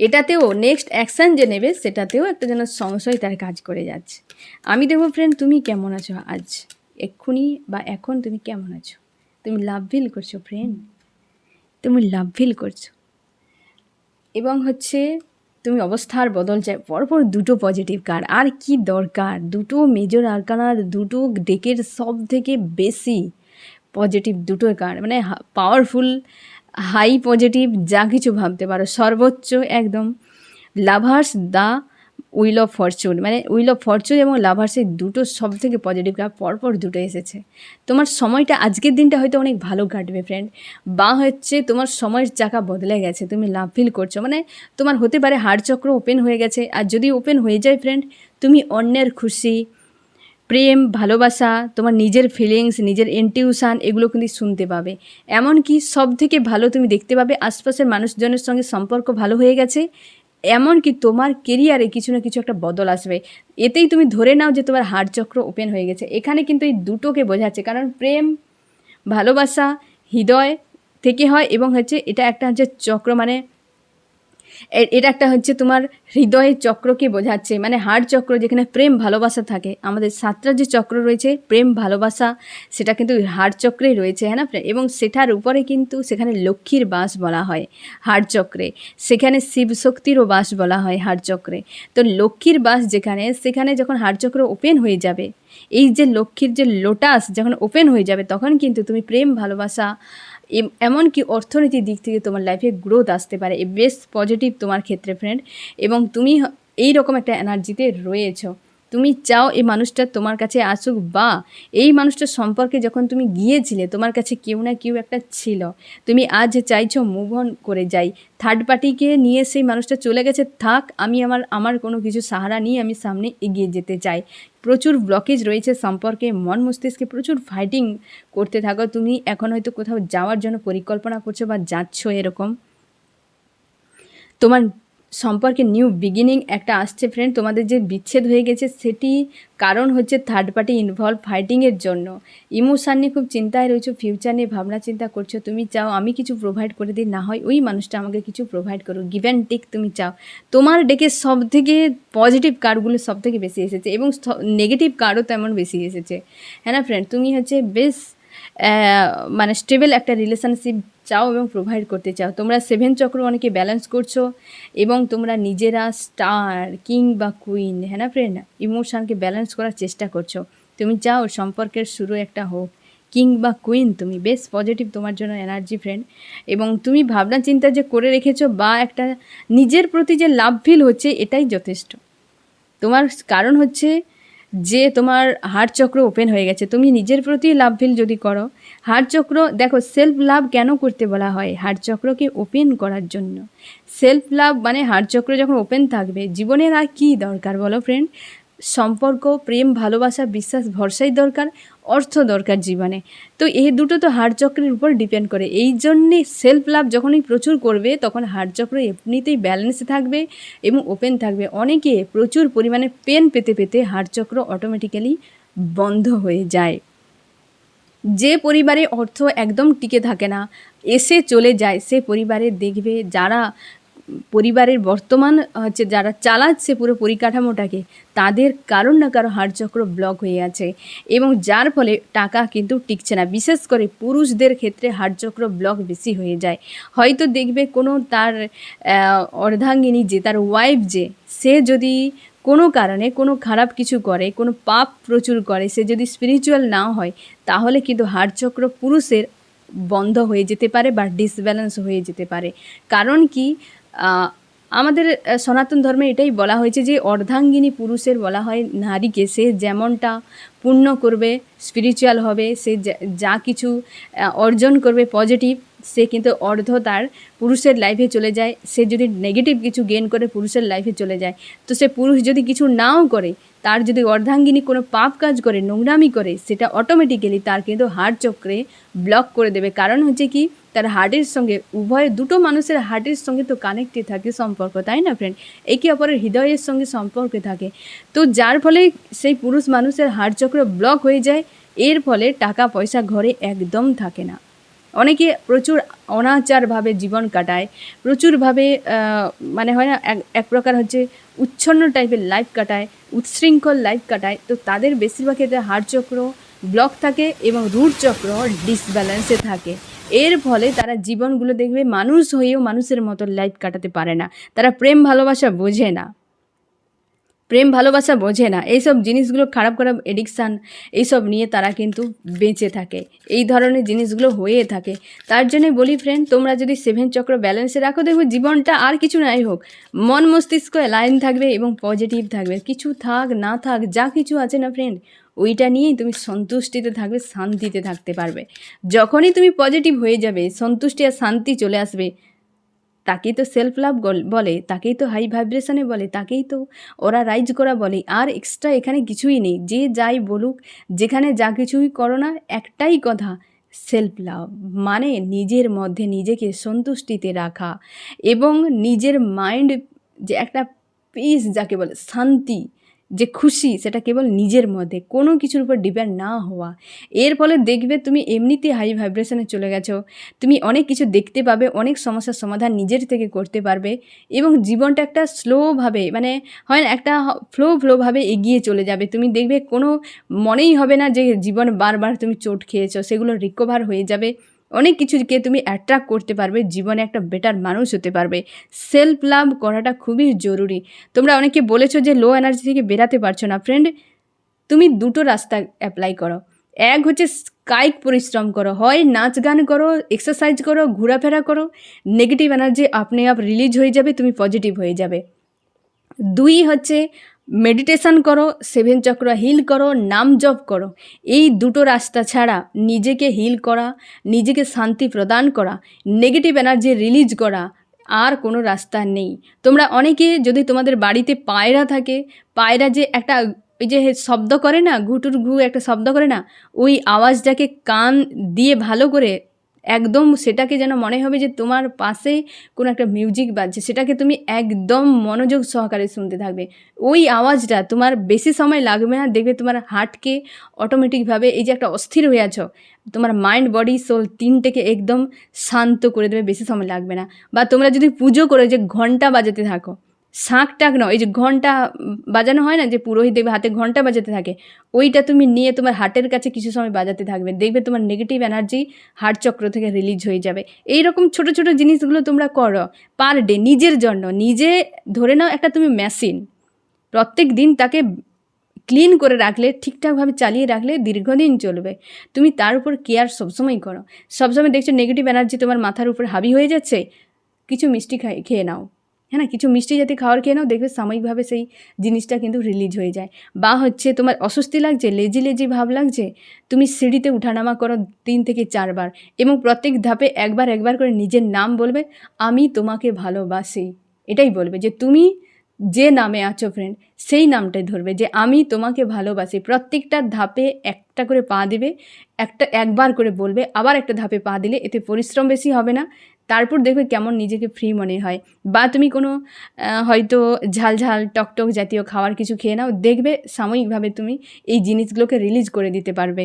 এটাতেও নেক্সট অ্যাকশান যে নেবে সেটাতেও একটা যেন সংশয় তার কাজ করে যাচ্ছে। আমি দেখবো ফ্রেন্ড তুমি কেমন আছো আজ, এক্ষুনি বা এখন তুমি কেমন আছো? তুমি লাভ ফিল করছো ফ্রেন্ড, তুমি লাভ ফিল করছো, এবং হচ্ছে তুমি অবস্থার বদল চাই। পরপর দুটো পজিটিভ কার্ড, আর কি দরকার? দুটো মেজর আরকানার দুটো ডেকের সব থেকে বেশি পজিটিভ দুটো কার্ড, মানে পাওয়ারফুল, হাই পজিটিভ, যা কিছু ভাবতে পারো, সর্বোচ্চ একদম। Lovers, the will of Fortune, মানে উইল অফ ফরচুন এবং লাভার্সের দুটো সব থেকে পজিটিভ কার্ড পরপর দুটো এসেছে। তোমার সময়টা, আজকের দিনটা হয়তো অনেক ভালো কাটবে ফ্রেন্ড, বা হচ্ছে তোমার সময়ের চাকা বদলে গেছে, তুমি লাভ ফিল করছো, মানে তোমার হতে পারে হার্ট চক্র ওপেন হয়ে গেছে, আর যদি ওপেন হয়ে যায় ফ্রেন্ড, তুমি অন্যের খুশি, প্রেম, ভালোবাসা, তোমার নিজের ফিলিংস, নিজের ইনটিউশন এগুলো কিন্তু শুনতে পাবে। এমনকি সব থেকে ভালো তুমি দেখতে পাবে আশপাশের মানুষজনের সঙ্গে সম্পর্ক ভালো হয়ে গেছে, এমনকি তোমার কেরিয়ারে কিছু না কিছু একটা বদল আসবে। এতেই তুমি ধরে নাও যে তোমার হার্ট চক্র ওপেন হয়ে গেছে। এখানে কিন্তু এই দুটোকে বোঝাচ্ছে, কারণ প্রেম, ভালোবাসা হৃদয় থেকে হয়, এবং হচ্ছে এটা একটা হচ্ছে চক্র, মানে এটা একটা হচ্ছে তোমার হৃদয়ের চক্রকে বোঝাচ্ছে, মানে হার্ট চক্র, যেখানে প্রেম ভালোবাসা থাকে। আমাদের 7টা যে চক্র রয়েছে প্রেম ভালোবাসা, সেটা কিন্তু হার্ট চক্রেই রয়েছে, হ্যাঁ না ফ্রেন্ড? এবং সেটার উপরে কিন্তু সেখানে লক্ষ্মীর বাস বলা হয় হার্ট চক্রে, সেখানে শিব শক্তিরও বাস বলা হয় হার্ট চক্রে। তো লক্ষ্মীর বাস যেখানে, সেখানে যখন হার্ট চক্র ওপেন হয়ে যাবে, এই যে লক্ষ্মীর যে লোটাস যখন ওপেন হয়ে যাবে, তখন কিন্তু তুমি প্রেম ভালোবাসা, এমনকি অর্থনীতির দিক থেকে তোমার লাইফে গ্রোথ আসতে পারে। বেশ পজিটিভ তোমার ক্ষেত্রে ফ্রেন্ড। এবং তুমি এই রকম একটা এনার্জিতে রয়েছো, তুমি চাও এই মানুষটা তোমার কাছে আসুক, বা এই মানুষটার সম্পর্কে যখন তুমি গিয়েছিলে তোমার কাছে কেউ না কেউ একটা ছিল, তুমি আজ চাইছো মুভ অন করে যাই, থার্ড পার্টিকে নিয়ে সেই মানুষটা চলে গেছে, থাক, আমি আমার কোনো কিছু সাহারা নিয়ে আমি সামনে এগিয়ে যেতে চাই। প্রচুর ব্লকেজ রয়েছে সম্পর্কে, মন মস্তিষ্কে প্রচুর ফাইটিং করতে থাকো। তুমি এখন হয়তো কোথাও যাওয়ার জন্য পরিকল্পনা করছো বা যাচ্ছ, এরকম তোমার সম্পর্কে নিউ বিগিনিং একটা আসছে ফ্রেন্ড। তোমাদের যে বিচ্ছেদ হয়ে গেছে সেটি কারণ হচ্ছে থার্ড পার্টি ইনভলভ ফাইটিংয়ের জন্য। ইমোশান নিয়ে খুব চিন্তায় রয়েছো, ফিউচার নিয়ে ভাবনা চিন্তা করছো। তুমি চাও আমি কিছু প্রোভাইড করে দিই, না হয় ওই মানুষটা আমাকে কিছু প্রোভাইড করো, গিভ অ্যান্ড টেক তুমি চাও। তোমার ডেকে সব থেকে পজিটিভ কার্ডগুলো সব থেকে বেশি এসেছে, এবং নেগেটিভ কার্ডও তেমন বেশি এসেছে, হ্যাঁ না ফ্রেন্ড? তুমি হচ্ছে বেশ মানে স্টেবল একটা রিলেশনশিপ চাও এবং প্রোভাইড করতে চাও। তোমরা 7 চক্র অনেকে ব্যালেন্স করছো, এবং তোমরা নিজেরা স্টার, কিং বা কুইন, হ্যাঁ না ফ্রেন্ড, ইমোশনকে ব্যালেন্স করার চেষ্টা করছো। তুমি চাও সম্পর্কের শুরু একটা হোক, কিং বা কুইন তুমি। বেশ পজিটিভ তোমার জন্য এনার্জি ফ্রেন্ড। এবং তুমি ভাবনা চিন্তা যে করে রেখেছো, বা একটা নিজের প্রতি যে লাভ ফিল হচ্ছে, এটাই যথেষ্ট তোমার। কারণ হচ্ছে যে তোমার হার্ট চক্র ওপেন হয়ে গেছে, তুমি নিজের প্রতি লাভ ফিল যদি করো। হার্ট চক্র দেখো, সেলফ লাভ কেন করতে বলা হয়? হার্ট চক্রকে ওপেন করার জন্য। সেলফ লাভ মানে হার্ট চক্র যখন ওপেন থাকবে, জীবনের আর কী দরকার বলো ফ্রেন্ড? সম্পর্ক, প্রেম, ভালোবাসা, বিশ্বাস, ভরসাই দরকার, অর্থ দরকার জীবনে। তো এই দুটো তো হার্ট চক্রের উপর ডিপেন্ড করে। এই জন্যে সেলফ লাভ যখনই প্রচুর করবে, তখন হার্ট চক্র এমনিতেই ব্যালেন্সে থাকবে এবং ওপেন থাকবে। অনেকে প্রচুর পরিমাণে পেন পেতে পেতে হার্ট চক্র অটোমেটিক্যালি বন্ধ হয়ে যায়। যে পরিবারে অর্থ একদম টিকে থাকে না, এসে চলে যায়, সে পরিবারে দেখবে যারা পরিবারের বর্তমান হচ্ছে যারা চালাচ্ছে পুরো পরিকাঠামোটাকে, তাদের কারণ না কারো হাড়চক্র ব্লক হয়ে আছে, এবং যার ফলে টাকা কিন্তু টিকছে না। বিশেষ করে পুরুষদের ক্ষেত্রে হাড়চক্র ব্লক বেশি হয়ে যায়। হয়তো দেখবে কোনো তার অর্ধাঙ্গিনী যে, তার ওয়াইফ যে, সে যদি কোনো কারণে কোনো খারাপ কিছু করে, কোনো পাপ প্রচুর করে, সে যদি স্পিরিচুয়াল না হয়, তাহলে কিন্তু হাড়চক্র পুরুষের বন্ধ হয়ে যেতে পারে বা ডিসব্যালেন্স হয়ে যেতে পারে। কারণ কি, আমাদের সনাতন ধর্মে এটাই বলা হয়েছে যে অর্ধাঙ্গিনী পুরুষের বলা হয় নারীকে, সে যেমনটা পুণ্য করবে, স্পিরিচুয়াল হবে, সে যা কিছু অর্জন করবে পজিটিভ, সে কিন্তু অর্ধ তার পুরুষের লাইফে চলে যায়। সে যদি নেগেটিভ কিছু গেন করে পুরুষের লাইফে চলে যায়, তো সে পুরুষ যদি কিছু নাও করে, তার যদি অর্ধাঙ্গিনী কোনো পাপ কাজ করে, নোংরামি করে, সেটা অটোমেটিক্যালি তার কিন্তু হার্ট চক্রে ব্লক করে দেবে। কারণ হচ্ছে কি, তার হার্টের সঙ্গে, উভয় দুটো মানুষের হার্টের সঙ্গে তো কানেক্টে থাকে সম্পর্ক, তাই না ফ্রেন্ড? একে অপরের হৃদয়ের সঙ্গে সম্পর্কে থাকে। তো যার ফলে সেই পুরুষ মানুষের হার্ট চক্র ব্লক হয়ে যায়। এর ফলে টাকা পয়সা ঘরে একদম থাকে না। অনেকে প্রচুর অনাচারভাবে জীবন কাটায়, প্রচুরভাবে মানে হয় না, এক প্রকার হচ্ছে উচ্ছন্ন টাইপের লাইফ কাটায়, উচ্ছৃঙ্খল লাইফ কাটায়। তো তাদের বেশিরভাগ ক্ষেত্রে হার্ট চক্র ব্লক থাকে এবং রুট চক্র ডিসব্যালেন্সে থাকে। এর ফলে তারা জীবনগুলো দেখবে মানুষ হয়েও মানুষের মতো লাইফ কাটাতে পারে না। তারা প্রেম ভালোবাসা বোঝে না, প্রেম ভালোবাসা বোঝে না, এইসব জিনিসগুলো, খারাপ খারাপ এডিকশান, এইসব নিয়ে তারা কিন্তু বেঁচে থাকে। এই ধরনের জিনিসগুলো হয়ে থাকে। তার জন্যই বলি ফ্রেন্ড, তোমরা যদি 7 চক্র ব্যালেন্সে রাখো, দেখবে জীবনটা আর কিছু নাই হোক, মন মস্তিষ্ক অ্যালাইন থাকবে এবং পজিটিভ থাকবে। কিছু থাক না থাক, যা কিছু আছে না ফ্রেন্ড, ওইটা নিয়েই তুমি সন্তুষ্টিতে থাকবে, শান্তিতে থাকতে পারবে। যখনই তুমি পজিটিভ হয়ে যাবে, সন্তুষ্টি আর শান্তি চলে আসবে, তাকেই তো সেলফ লাভ বলে, তাকেই তো হাই ভাইব্রেশনে বলে, তাকেই তো ওরা রাইজ করা বলে। আর এক্সট্রা এখানে কিছুই নেই। যে যাই বলুক, যেখানে যা কিছুই করো না, একটাই কথা, সেলফ লাভ মানে নিজের মধ্যে নিজেকে সন্তুষ্টিতে রাখা, এবং নিজের মাইন্ড যে একটা পিস যাকে বলে শান্তি, যে খুশি সেটা কেবল নিজের মধ্যে, কোনো কিছুর উপর ডিপেন্ড না হওয়া। এর ফলে দেখবে তুমি এমনিতে হাই ভাইব্রেশনে চলে গেছো, তুমি অনেক কিছু দেখতে পাবে, অনেক সমস্যার সমাধান নিজের থেকে করতে পারবে এবং জীবনটা একটা স্লোভাবে মানে হয় না একটা ফ্লোভাবে এগিয়ে চলে যাবে। তুমি দেখবে কোনো মনেই হবে না যে জীবন বারবার তুমি চোট খেয়েছো, সেগুলো রিকভার হয়ে যাবে। অনেক কিছুকে তুমি অ্যাট্রাক্ট করতে পারবে, জীবনে একটা বেটার মানুষ হতে পারবে। সেলফ লাভ করাটা খুবই জরুরি। তোমরা অনেকে বলেছো যে লো এনার্জি থেকে বেরাতে পারছো না। ফ্রেন্ড, তুমি দুটো রাস্তা অ্যাপ্লাই করো। এক হচ্ছে কায়িক পরিশ্রম করো, হয় নাচ গান করো, এক্সারসাইজ করো, ঘোরাফেরা করো, নেগেটিভ এনার্জি আপনি আপ রিলিজ হয়ে যাবে, তুমি পজিটিভ হয়ে যাবে। দুই হচ্ছে মেডিটেশন করো, 7 চক্র হিল করো, নাম জপ করো। এই দুটো রাস্তা ছাড়া নিজেকে হিল করা, নিজেকে শান্তি প্রদান করা, নেগেটিভ এনার্জি রিলিজ করা আর কোনো রাস্তা নেই। তোমরা অনেকে যদি তোমাদের বাড়িতে পায়রা থাকে, পায়রা যে একটা ওই যে শব্দ করে না, ঘুটুর ঘু একটা শব্দ করে না, ওই আওয়াজটাকে কান দিয়ে ভালো করে একদম সেটাকে যেন মনে হবে যে তোমার পাশে কোনো একটা মিউজিক বাজছে, সেটাকে তুমি একদম মনোযোগ সহকারে শুনতে থাকবে। ওই আওয়াজটা তোমার বেশি সময় লাগবে না, দেখবে তোমার হার্টকে অটোমেটিকভাবে এই যে একটা অস্থির হয়ে আছো, তোমার মাইন্ড বডি সোল তিনটেকে একদম শান্ত করে দেবে, বেশি সময় লাগবে না। বা তোমরা যদি পুজো করো যে ঘন্টা বাজাতে থাকো, শাঁখ টাক নয়, এই যে ঘন্টা বাজানো হয় না, যে পুরোহিত দেখবে হাতে ঘন্টা বাজাতে থাকে, ওইটা তুমি নিয়ে তোমার হার্টের কাছে কিছু সময় বাজাতে থাকবে, দেখবে তোমার নেগেটিভ এনার্জি হার্ট চক্র থেকে রিলিজ হয়ে যাবে। এই রকম ছোটো ছোটো জিনিসগুলো তোমরা করো পার ডে নিজের জন্য। নিজে ধরে নাও একটা তুমি মেশিন, প্রত্যেক দিন তাকে ক্লিন করে রাখলে, ঠিকঠাকভাবে চালিয়ে রাখলে দীর্ঘদিন চলবে। তুমি তার উপর কেয়ার সবসময় করো। সবসময় দেখছো নেগেটিভ এনার্জি তোমার মাথার উপর হাবি হয়ে যাচ্ছে, কিছু মিষ্টি খেয়ে নাও, হ্যাঁ না, কিছু মিষ্টি জাতীয় খাবার খেয়ে নাও, দেখবে সাময়িকভাবে সেই জিনিসটা কিন্তু রিলিজ হয়ে যায়। বা হচ্ছে তোমার অস্বস্তি লাগছে, লেজি লেজি ভাব লাগছে, তুমি সিঁড়িতে উঠানামা করো 3 থেকে 4 বার এবং প্রত্যেক ধাপে একবার একবার করে নিজের নাম বলবে, আমি তোমাকে ভালোবাসি। এটাই বলবে যে তুমি যে নামে আছো ফ্রেন্ড, সেই নামটাই ধরবে যে আমি তোমাকে ভালোবাসি। প্রত্যেকটা ধাপে একটা করে পা দিবে, একবার করে বলবে, আবার একটা ধাপে পা দিলে এতে পরিশ্রম বেশি হবে না। তারপর দেখবে কেমন নিজেকে ফ্রি মনে হয়। বা তুমি কোনো হয়তো ঝালঝাল টকটক জাতীয় খাবার কিছু খেয়ে নাও, দেখবে সাময়িকভাবে তুমি এই জিনিসগুলোকে রিলিজ করে দিতে পারবে।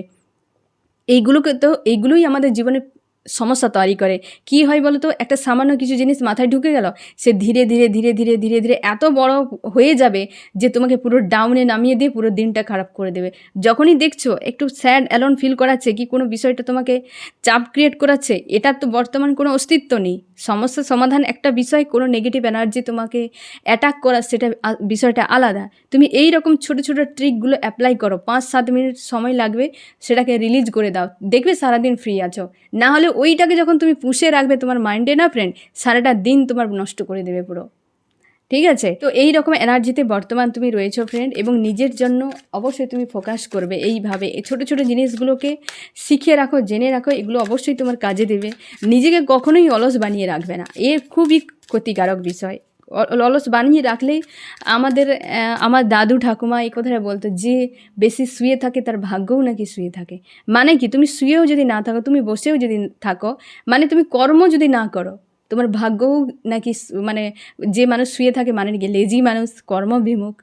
এইগুলোই আমাদের জীবনে সমস্যা তৈরি করে। কি হয় বলো তো, একটা সামান্য কিছু জিনিস মাথায় ঢুকে গেল, সে ধীরে ধীরে ধীরে ধীরে ধীরে ধীরে এত বড় হয়ে যাবে যে তোমাকে পুরো ডাউনে নামিয়ে দিয়ে পুরো দিনটা খারাপ করে দেবে। যখনই দেখছো একটু স্যাড অ্যালোন ফিল করাচ্ছে, কি কোনো বিষয়টা তোমাকে চাপ ক্রিয়েট করাচ্ছে, এটার তো বর্তমান কোনো অস্তিত্ব নেই। সমস্যা সমাধান একটা বিষয়, কোনো নেগেটিভ এনার্জি তোমাকে অ্যাটাক করা সেটা বিষয়টা আলাদা। তুমি এই রকম ছোটো ছোটো ট্রিকগুলো অ্যাপ্লাই করো, 5-7 মিনিট সময় লাগবে, সেটাকে রিলিজ করে দাও, দেখবে সারাদিন ফ্রি আছো। না হলে ওইটাকে যখন তুমি পুষে রাখবে তোমার মাইন্ডে না ফ্রেন্ড, সারাটা দিন তোমার নষ্ট করে দেবে পুরো। ঠিক আছে, তো এই রকম এনার্জিতে বর্তমান তুমি রয়েছো ফ্রেন্ড, এবং নিজের জন্য অবশ্যই তুমি ফোকাস করবে এইভাবে। এই ছোটো ছোটো জিনিসগুলোকে শিখে রাখো, জেনে রাখো, এগুলো অবশ্যই তোমার কাজে দেবে। নিজেকে কখনোই অলস বানিয়ে রাখবে না, এ খুবই ক্ষতিকারক বিষয়। অলস বানিয়ে রাখলেই আমার দাদু ঠাকুমা এই কথাটা বলতো যে বেশি শুয়ে থাকে তার ভাগ্যও নাকি শুয়ে থাকে। মানে কি, তুমি শুয়েও যদি না থাকো, তুমি বসেও যদি থাকো, মানে তুমি কর্ম যদি না করো, তোমার ভাগ্যও নাকি মানে যে মানুষ শুয়ে থাকে মানে নাকি লেজি মানুষ, কর্মবিমুখ,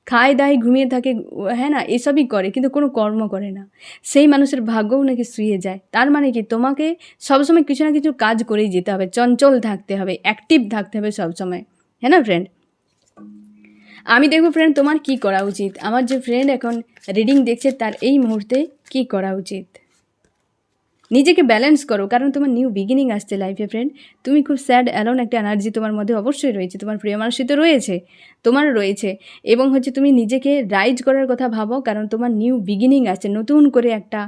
খায় দায় ঘুমিয়ে থাকে, হ্যাঁ না, এসবই করে কিন্তু কোনো কর্ম করে না, সেই মানুষের ভাগ্যও নাকি শুয়ে যায়। তার মানে কি, তোমাকে সবসময় কিছু না কিছু কাজ করেই যেতে হবে, চঞ্চল থাকতে হবে, অ্যাক্টিভ থাকতে হবে সবসময়, হ্যাঁ না ফ্রেন্ড। আমি দেখবো ফ্রেন্ড তোমার কি করা উচিত। আমার যে ফ্রেন্ড এখন রিডিং দেখছে তার এই মুহূর্তে কি করা উচিত, নিজেকে ব্যালেন্স করো, কারণ তোমার নিউ বিগিনিং আসছে লাইফে ফ্রেন্ড। তুমি খুব স্যাড অ্যালোন একটা এনার্জি তোমার মধ্যে অবশ্যই রয়েছে, তোমার প্রিয় মানুষই তো রয়েছে, তোমার রয়েছে, এবং হচ্ছে তুমি নিজেকে রাইজ করার কথা ভাবো, কারণ তোমার নিউ বিগিনিং আছে, নতুন করে একটা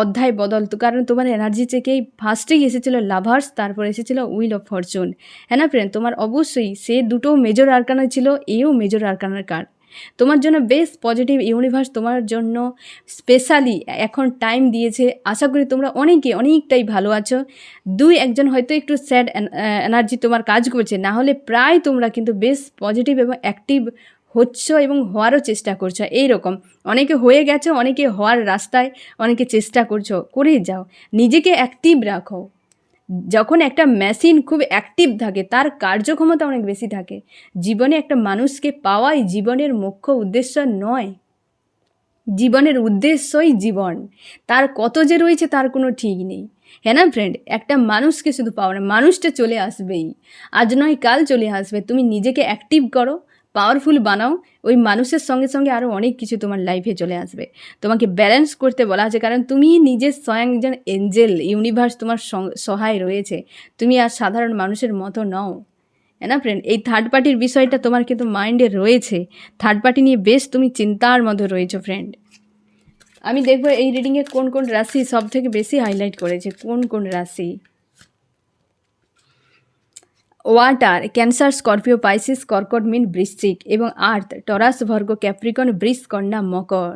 অধ্যায় বদল। তো কারণ তোমার এনার্জি থেকেই ফার্স্টেই এসেছিলো লাভার্স, তারপর এসেছিলো উইল অফ ফরচুন, হ্যাঁ না ফ্রেন্ড। তোমার অবশ্যই সে দুটো মেজর আরকানা ছিল, এও মেজর আরকানার কার্ড। তোমার জন্য বেশ পজিটিভ ইউনিভার্স তোমার জন্য স্পেশালি এখন টাইম দিয়েছে। আশা করি তোমরা অনেকটাই ভালো আছো। 2-1 হয়তো একটু স্যাড এনার্জি তোমার কাজ করছে, না হলে প্রায় তোমরা কিন্তু বেশ পজিটিভ এবং অ্যাক্টিভ হচ্ছ এবং হওয়ারও চেষ্টা করছো। এইরকম অনেকে হয়ে গেছো, অনেকে হওয়ার রাস্তায়, অনেকে চেষ্টা করছো, করেই যাও, নিজেকে অ্যাক্টিভ রাখো, যখন একটা মেশিন খুব অ্যাক্টিভ থাকে তার কার্যক্ষমতা অনেক বেশি থাকে। জীবনে একটা মানুষকে পাওয়াই জীবনের মুখ্য উদ্দেশ্য নয়। জীবনের উদ্দেশ্যই জীবন, তার কত যে রয়েছে তার কোনো ঠিক নেই। হ্যাঁ না ফ্রেন্ড, একটা মানুষকে শুধু পাওয়া না, মানুষটা চলে আসবেই, আজ নয় কাল চলে আসবে। তুমি নিজেকে অ্যাক্টিভ করো, পাওয়ারফুল বানাও, ওই মানুষের সঙ্গে সঙ্গে আরও অনেক কিছু তোমার লাইফে চলে আসবে। তোমাকে ব্যালেন্স করতে বলা আছে, কারণ তুমি নিজের স্বয়ং একজন এঞ্জেল, ইউনিভার্স তোমার সহায় রয়েছে। তুমি আর সাধারণ মানুষের মতো নও। হ্যাঁ না ফ্রেন্ড, এই থার্ড পার্টির বিষয়টা তোমার কিন্তু মাইন্ডে রয়েছে। থার্ড পার্টি নিয়ে বেশ তুমি চিন্তার মধ্যে রয়েছো ফ্রেন্ড। আমি দেখবো এই রিডিংয়ে কোন কোন রাশি সব থেকে বেশি হাইলাইট করেছে, কোন কোন রাশি। ওয়াটার, ক্যান্সার, স্করপিও, পাইসিস, কর্কট, মিন, বৃশ্চিক, এবং আর্থ, টরাস, ভার্গো, ক্যাপ্রিকন, বৃষ, কন্যা, মকর।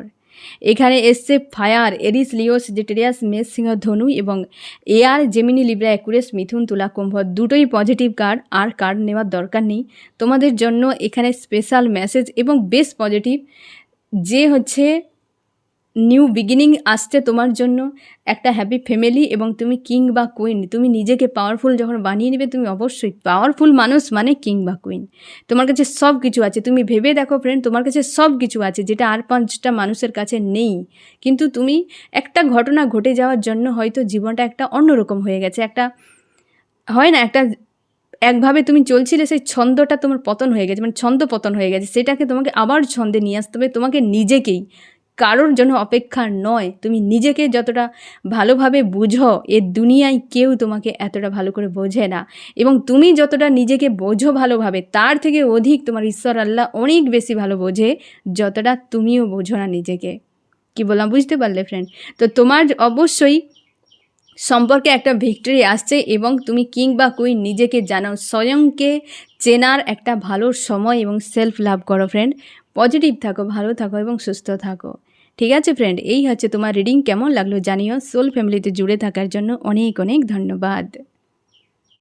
এখানে এসছে ফায়ার, এরিস, লিও, সেজিটেরিয়াস, মেষ, সিংহ, ধনু, এবং এয়ার, জেমিনি, লিব্রা, অ্যাকুয়ারিয়াস, মিথুন, তুলা, কুম্ভ। দুটোই পজিটিভ কার্ড, আর কার্ড নেওয়ার দরকার নেই তোমাদের জন্য। এখানে স্পেশাল মেসেজ এবং বেশ পজিটিভ, যে হচ্ছে নিউ বিগিনিং আসছে তোমার জন্য, একটা হ্যাপি ফ্যামিলি, এবং তুমি কিং বা কুইন। তুমি নিজেকে পাওয়ারফুল যখন বানিয়ে নেবে, তুমি অবশ্যই পাওয়ারফুল মানুষ মানে কিং বা কুইন। তোমার কাছে সব কিছু আছে, তুমি ভেবে দেখো ফ্রেন্ড, তোমার কাছে সব কিছু আছে যেটা আর 5টা মানুষের কাছে নেই। কিন্তু তুমি একটা ঘটনা ঘটে যাওয়ার জন্য হয়তো জীবনটা একটা অন্যরকম হয়ে গেছে। একটা হয় না, একটা একভাবে তুমি চলছিলে, সেই ছন্দটা তোমার পতন হয়ে গেছে, মানে ছন্দ পতন হয়ে গেছে। সেটাকে তোমাকে আবার ছন্দে নিয়ে আসতে হবে, তোমাকে নিজেকেই, কারোর জন্য অপেক্ষা নয়। তুমি নিজেকে যতটা ভালোভাবে বুঝো, এ দুনিয়ায় কেউ তোমাকে এতটা ভালো করে বোঝে না। এবং তুমি যতটা নিজেকে বোঝো ভালোভাবে, তার থেকে অধিক তোমার ঈশ্বর আল্লাহ অনেক বেশি ভালো বোঝে, যতটা তুমিও বোঝো না নিজেকে। কি বললাম বুঝতে পারলে ফ্রেন্ড? তো তোমার অবশ্যই সম্পর্কে একটা ভিক্টরি আসছে, এবং তুমি কিং বা কুইন নিজেকে জানো, স্বয়ংকে চেনার একটা ভালো সময়, এবং সেলফ লাভ করো ফ্রেন্ড। পজিটিভ থাকো, ভালো থাকো, এবং সুস্থ থাকো। ঠিক আছে ফ্রেন্ড, এই হচ্ছে তোমার রিডিং। কেমন লাগলো জানিও। সোল ফ্যামিলিতে জুড়ে থাকার জন্য অনেক অনেক ধন্যবাদ।